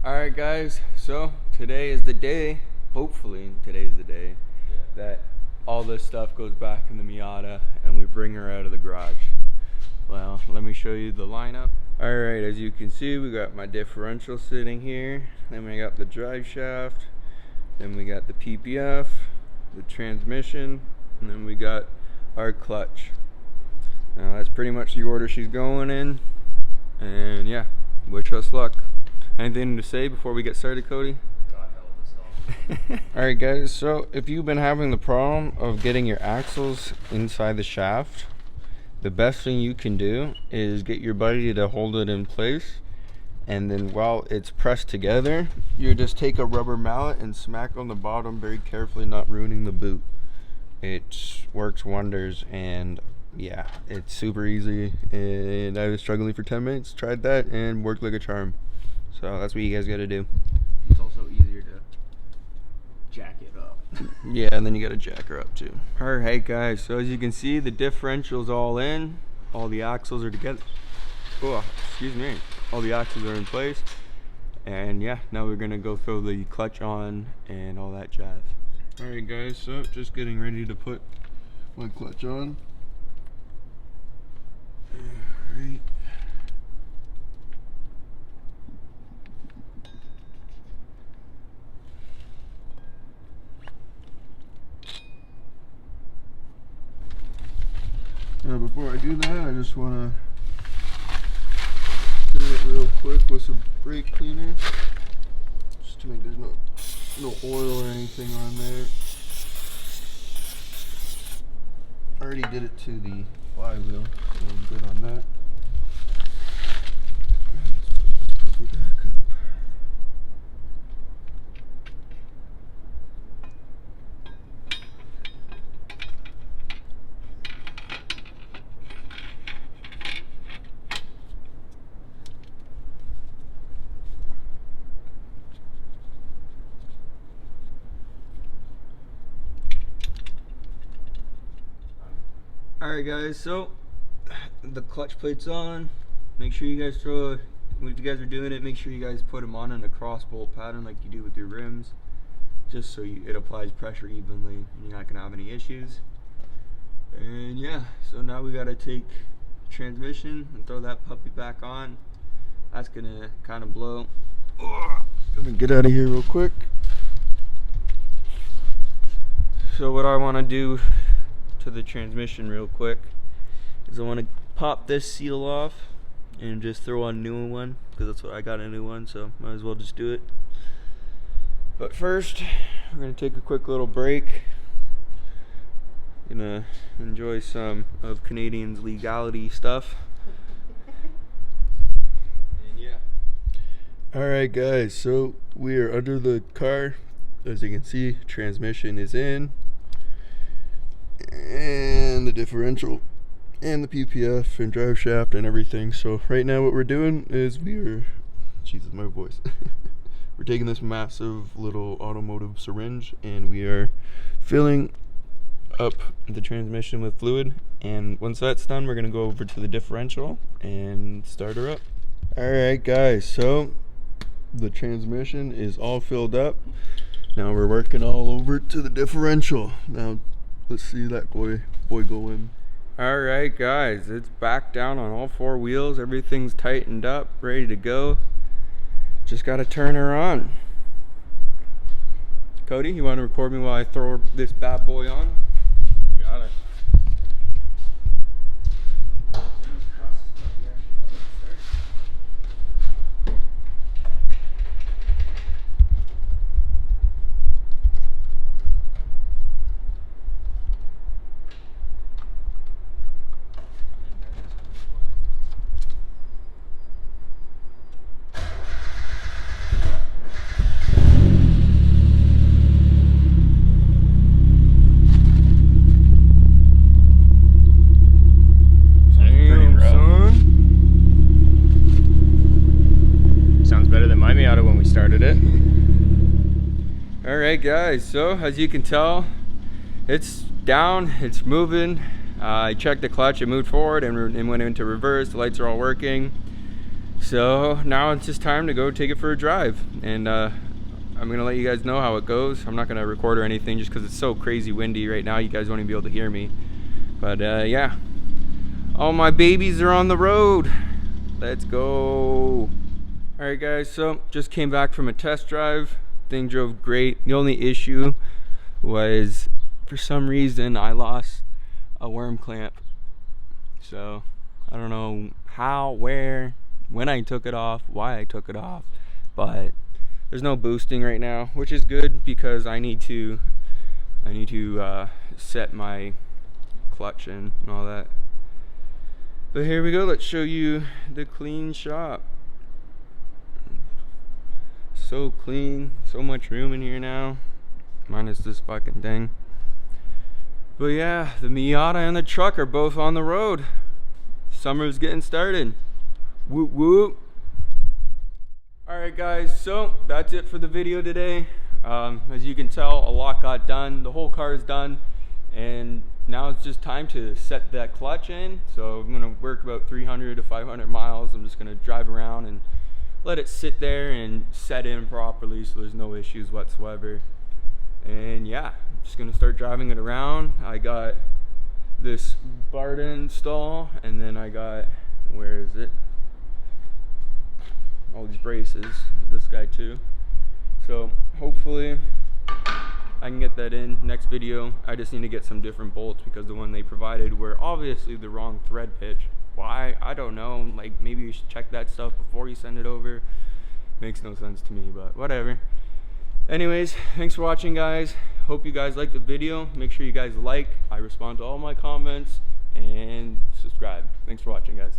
Alright guys, so today is the day, hopefully today's the day, that all this stuff goes back in the Miata and we bring her out of the garage. Well, let me show you the lineup. Alright, as you can see, we got my differential sitting here, then we got the drive shaft, then we got the PPF, the transmission, and then we got our clutch. Now that's pretty much the order she's going in, and yeah, wish us luck. Anything to say before we get started, Cody? God help us all. Alright guys, so if you've been having the problem of getting your axles inside the shaft, the best thing you can do is get your buddy to hold it in place, and then while it's pressed together, you just take a rubber mallet and smack on the bottom very carefully, not ruining the boot. It works wonders, and yeah, it's super easy, and I was struggling for 10 minutes, tried that, and worked like a charm. So that's what you guys gotta do. It's also easier to jack it up. Yeah, and then you gotta jack her up too. Alright guys, so as you can see, the differential's all in. All the axles are together. Oh, excuse me. All the axles are in place. And yeah, now we're gonna go throw the clutch on and all that jazz. Alright guys, so just getting ready to put my clutch on. Alright. Now before I do that, I just want to clean it real quick with some brake cleaner, just to make there's no oil or anything on there. I already did it to the flywheel, so I'm good on that. Let's put the back up. Alright guys, so the clutch plate's on. Make sure you guys if you guys are doing it, make sure you guys put them on in a cross bolt pattern like you do with your rims, just so it applies pressure evenly and you're not gonna have any issues. And yeah, so now we gotta take transmission and throw that puppy back on. That's gonna kind of blow. Let me get out of here real quick. So what I want to do to the transmission real quick is I want to pop this seal off and just throw on a new one, because that's what I got, a new one, so might as well just do it. But first, we're going to take a quick little break. Gonna enjoy some of Canadians' legality stuff. And yeah. Alright guys, so we are under the car. As you can see, transmission is in, and the differential and the PPF and drive shaft and everything. So right now what we're doing is Jesus, my voice. We're taking this massive little automotive syringe and we are filling up the transmission with fluid, and once that's done we're gonna go over to the differential and start her up. Alright guys, so the transmission is all filled up. Now we're working all over to the differential. Now let's see that boy go in. Alright guys, it's back down on all four wheels. Everything's tightened up, ready to go. Just gotta turn her on. Cody, you want to record me while I throw this bad boy on? Got it. Started it. Alright guys, so as you can tell, it's down, it's moving. I checked the clutch, it moved forward and went into reverse. The lights are all working. So now it's just time to go take it for a drive, and I'm gonna let you guys know how it goes. I'm not gonna record or anything just because it's so crazy windy right now. You guys won't even be able to hear me. But yeah, all my babies are on the road. Let's go. All right, guys. So just came back from a test drive. Thing drove great. The only issue was, for some reason, I lost a worm clamp. So I don't know how, where, when I took it off, why I took it off, but there's no boosting right now, which is good because I need to set my clutch in and all that. But here we go. Let's show you the clean shop. So clean, so much room in here now, minus this fucking thing. But yeah, the Miata and the truck are both on the road. Summer's getting started. Whoop whoop. Alright guys, so that's it for the video today. As you can tell, a lot got done. The whole car is done, and now it's just time to set that clutch in. So I'm gonna work about 300 to 500 miles. I'm just gonna drive around and let it sit there and set in properly so there's no issues whatsoever. And yeah, I'm just gonna start driving it around. I got this bar to install, and then I got, where is it? All these braces, this guy too. So hopefully I can get that in next video. I just need to get some different bolts because the one they provided were obviously the wrong thread pitch. Why? I don't know. Like, maybe you should check that stuff before you send it over. Makes no sense to me, but whatever. Anyways, thanks for watching, guys. Hope you guys liked the video. Make sure you guys like. I respond to all my comments, and subscribe. Thanks for watching, guys.